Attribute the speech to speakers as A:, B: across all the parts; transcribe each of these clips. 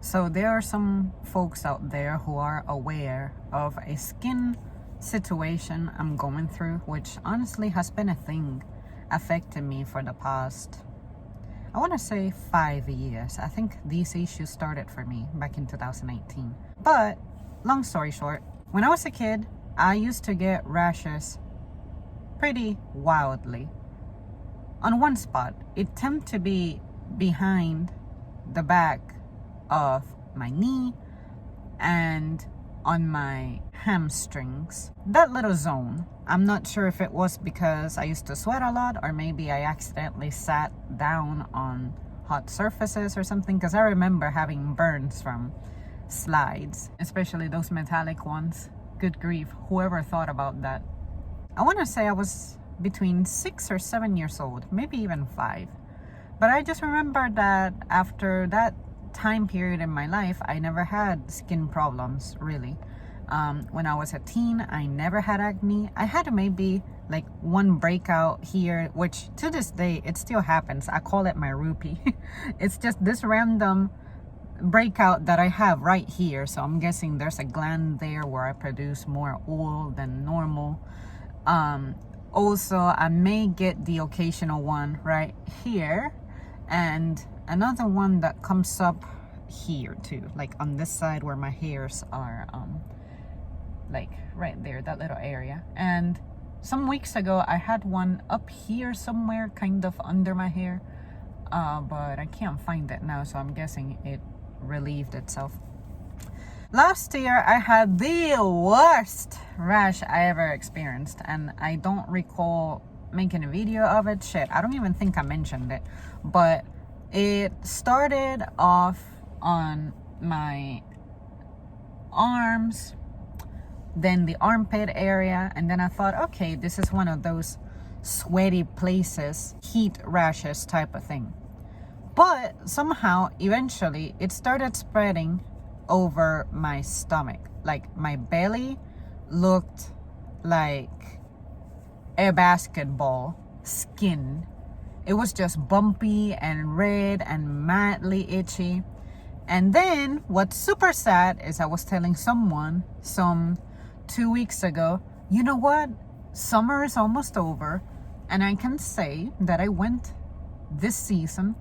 A: So there are some folks out there who are aware of a skin situation I'm going through, which honestly has been a thing affecting me for the past, I want to say 5 years. I think these issues started for me back in 2018. But long story short, when I was a kid, I used to get rashes pretty wildly. On one spot, it tended to be behind the back of my knee and on my hamstrings. That little zone, I'm not sure if it was because I used to sweat a lot or maybe I accidentally sat down on hot surfaces or something, because I remember having burns from slides, especially those metallic ones. Good grief, whoever thought about that. I want to say I was between 6 or 7 years old, maybe even 5. But I just remember that after that time period in my life, I never had skin problems, really. When I was a teen, I never had acne. I had maybe like one breakout here, which to this day, it still happens. I call it my rupee. It's just this random breakout that I have right here. So I'm guessing there's a gland there where I produce more oil than normal. Also, I may get the occasional one right here, and another one that comes up here too, like on this side where my hairs are, like right there, that little area. And some weeks ago I had one up here somewhere, kind of under my hair, but I can't find it now, so I'm guessing it relieved itself. Last year I had the worst rash I ever experienced, and I don't recall making a video of it. Shit, I don't even think I mentioned it, but it started off on my arms, then the armpit area, and then I thought, okay, this is one of those sweaty places, heat rashes type of thing. But somehow, eventually, it started spreading over my stomach. Like my belly looked like a basketball skin. It was just bumpy and red and madly itchy. And then what's super sad is I was telling someone some 2 weeks ago, you know what? Summer is almost over, and I can say that I went this season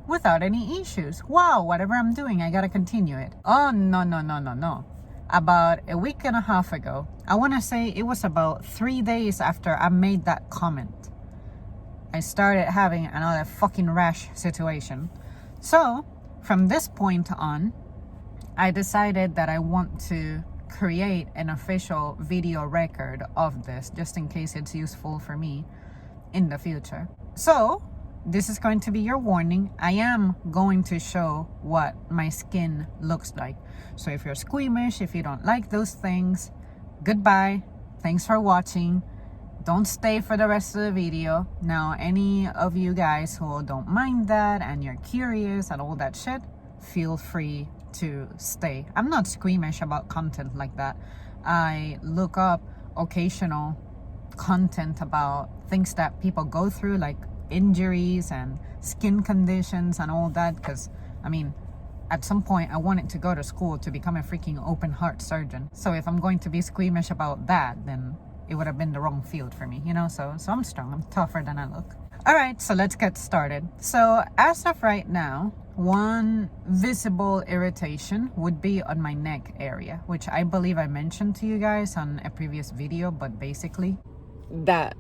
A: without any issues. Wow, whatever I'm doing, I gotta continue it. Oh, no. About a week and a half ago, I wanna say it was about 3 days after I made that comment, I started having another fucking rash situation. So, from this point on, I decided that I want to create an official video record of this, just in case it's useful for me in the future. So, this is going to be your warning. I am going to show what my skin looks like. So if you're squeamish, if you don't like those things, goodbye. Thanks for watching. Don't stay for the rest of the video. Now, any of you guys who don't mind that and you're curious and all that shit, feel free to stay. I'm not squeamish about content like that. I look up occasional content about things that people go through, like injuries and skin conditions and all that, because I mean, at some point I wanted to go to school to become a freaking open heart surgeon. So if I'm going to be squeamish about that, then it would have been the wrong field for me, you know. So I'm strong, I'm tougher than I look. All right, so let's get started. So as of right now, one visible irritation would be on my neck area, which I believe I mentioned to you guys on a previous video, but basically that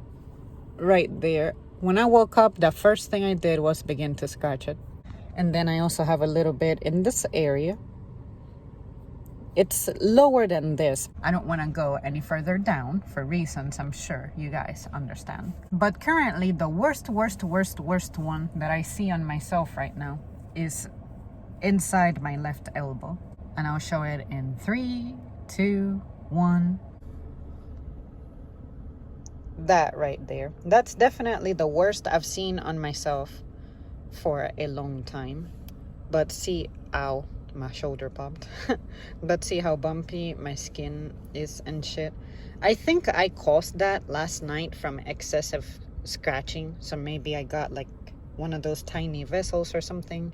A: right there. When I woke up, the first thing I did was begin to scratch it. And then I also have a little bit in this area. It's lower than this. I don't want to go any further down for reasons I'm sure you guys understand. But currently, the worst one that I see on myself right now is inside my left elbow. And I'll show it in 3, 2, 1. That right there. That's definitely the worst I've seen on myself for a long time. But see, ow, my shoulder popped. But see how bumpy my skin is and shit. I think I caused that last night from excessive scratching. So maybe I got like one of those tiny vessels or something,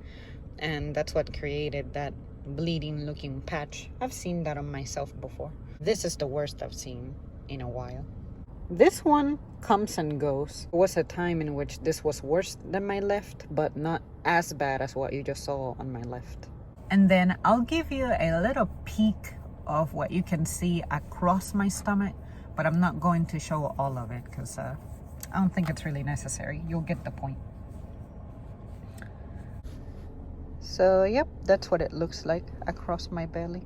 A: and that's what created that bleeding looking patch. I've seen that on myself before. This is the worst I've seen in a while. This one comes and goes. There was a time in which this was worse than my left, but not as bad as what you just saw on my left. And then I'll give you a little peek of what you can see across my stomach, but I'm not going to show all of it because I don't think it's really necessary. You'll get the point. So yep, that's what it looks like across my belly.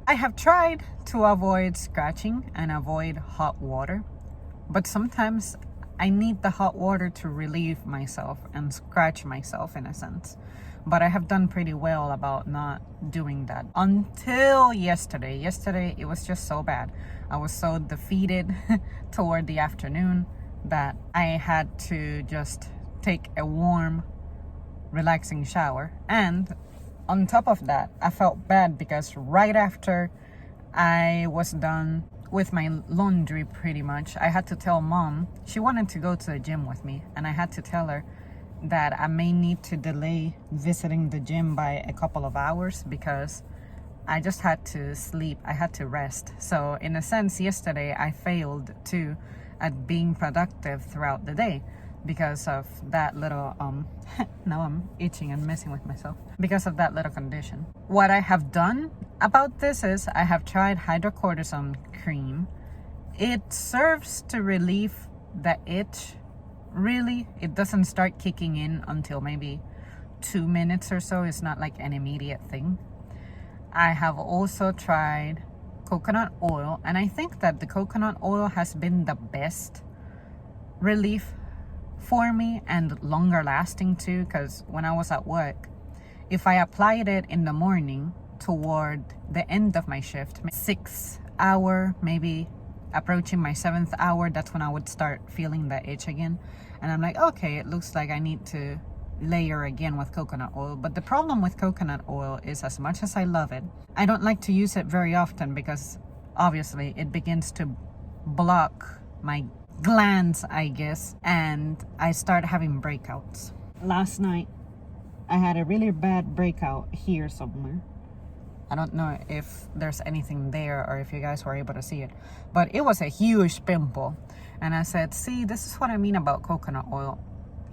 A: I have tried to avoid scratching and avoid hot water, but sometimes I need the hot water to relieve myself and scratch myself in a sense. But I have done pretty well about not doing that until yesterday. Yesterday, it was just so bad. I was so defeated toward the afternoon that I had to just take a warm, relaxing shower. And on top of that, I felt bad because right after I was done with my laundry pretty much, I had to tell mom. She wanted to go to the gym with me, and I had to tell her that I may need to delay visiting the gym by a couple of hours because I just had to sleep. I had to rest. So in a sense, yesterday I failed too at being productive throughout the day because of that little now I'm itching and messing with myself because of that little condition. What I have done about this is I have tried hydrocortisone cream. It serves to relieve the itch. Really, it doesn't start kicking in until maybe 2 minutes or so. It's not like an immediate thing. I have also tried coconut oil, and I think that the coconut oil has been the best relief for me and longer lasting too, because when I was at work, if I applied it in the morning toward the end of my shift, 6 hour, maybe approaching my 7th hour, that's when I would start feeling the itch again. And I'm like, okay, it looks like I need to layer again with coconut oil. But the problem with coconut oil is, as much as I love it, I don't like to use it very often because obviously it begins to block my glands, I guess, and I start having breakouts. Last night I had a really bad breakout here somewhere. I don't know if there's anything there or if you guys were able to see it, but it was a huge pimple. And I said, see, this is what I mean about coconut oil.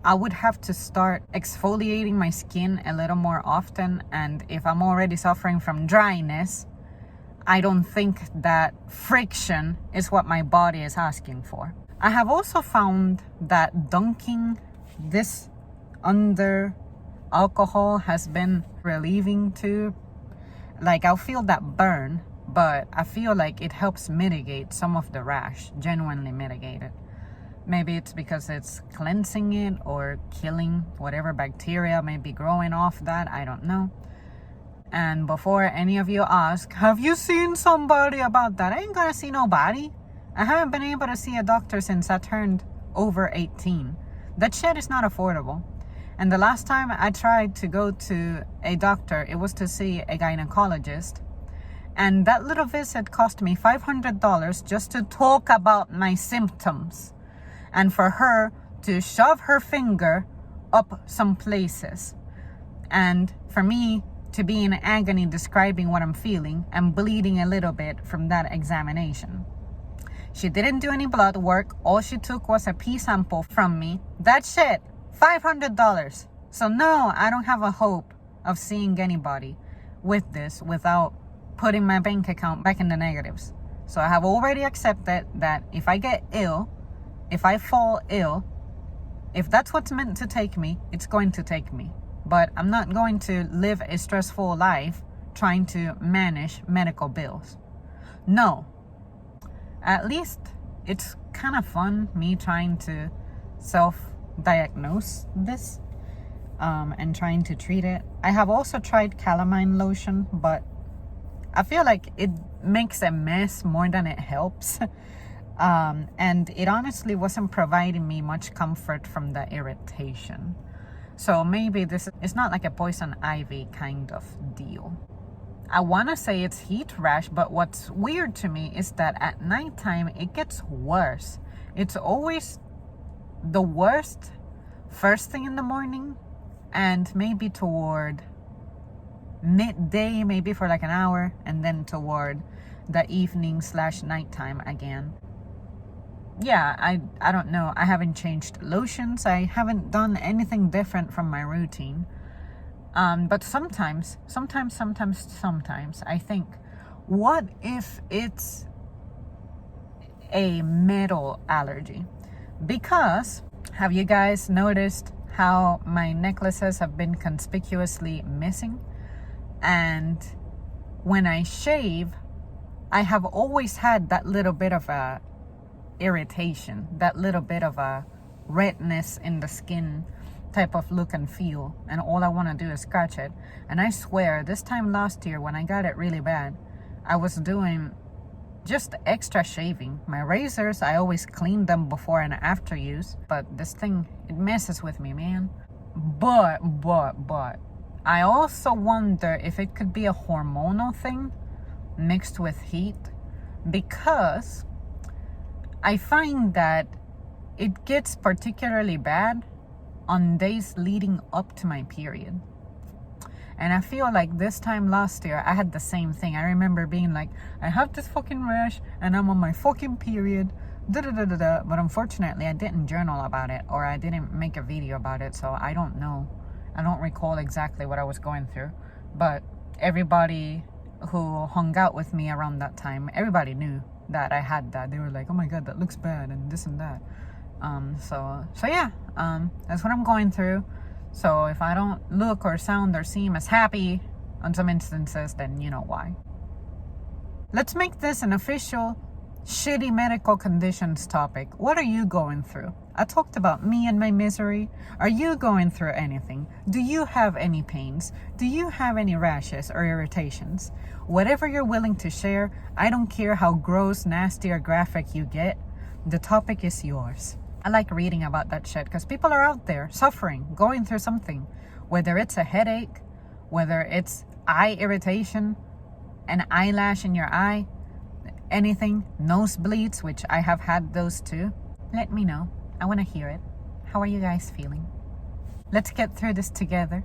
A: I would have to start exfoliating my skin a little more often. And if I'm already suffering from dryness, I don't think that friction is what my body is asking for. I have also found that dunking this under alcohol has been relieving too. Like, I'll feel that burn, but I feel like it helps mitigate some of the rash, genuinely mitigate it. Maybe it's because it's cleansing it or killing whatever bacteria may be growing off that, I don't know. And before any of you ask, have you seen somebody about that? I ain't gonna see nobody. I haven't been able to see a doctor since I turned over 18. That shit is not affordable. And the last time I tried to go to a doctor, it was to see a gynecologist. And that little visit cost me $500 just to talk about my symptoms. And for her to shove her finger up some places. And for me to be in agony describing what I'm feeling and bleeding a little bit from that examination. She didn't do any blood work. All she took was a pee sample from me. That shit, $500. So no, I don't have a hope of seeing anybody with this without putting my bank account back in the negatives. So I have already accepted that if I get ill, if I fall ill, if that's what's meant to take me, it's going to take me. But I'm not going to live a stressful life trying to manage medical bills. No. At least it's kind of fun, me trying to self-diagnose this and trying to treat it. I have also tried calamine lotion, but I feel like it makes a mess more than it helps. And it honestly wasn't providing me much comfort from the irritation. So maybe this is not like a poison ivy kind of deal. I want to say it's heat rash, but what's weird to me is that at nighttime it gets worse. It's always the worst first thing in the morning, and maybe toward midday, maybe for like an hour, and then toward the evening / nighttime again. Yeah, I don't know. I haven't changed lotions. I haven't done anything different from my routine. But sometimes I think, what if it's a metal allergy? Because have you guys noticed how my necklaces have been conspicuously missing? And when I shave, I have always had that little bit of a irritation, that little bit of a redness in the skin type of look and feel, and all I want to do is scratch it. And I swear, this time last year when I got it really bad, I was doing just extra shaving. My razors, I always clean them before and after use, but this thing, it messes with me, man. But I also wonder if it could be a hormonal thing mixed with heat, because I find that it gets particularly bad on days leading up to my period. And I feel like this time last year, I had the same thing. I remember being like, I have this fucking rash and I'm on my fucking period. But unfortunately, I didn't journal about it, or I didn't make a video about it. So I don't know. I don't recall exactly what I was going through. But everybody who hung out with me around that time, everybody knew that I had that. They were like, oh my God, that looks bad and this and that. So yeah, that's what I'm going through. So if I don't look or sound or seem as happy on some instances, then you know why. Let's make this an official shitty medical conditions topic. What are you going through? I talked about me and my misery. Are you going through anything? Do you have any pains? Do you have any rashes or irritations? Whatever you're willing to share, I don't care how gross, nasty, or graphic you get, the topic is yours. I like reading about that shit because people are out there suffering, going through something, whether it's a headache, whether it's eye irritation, an eyelash in your eye, anything, nosebleeds, which I have had those too. Let me know. I want to hear it. How are you guys feeling? Let's get through this together.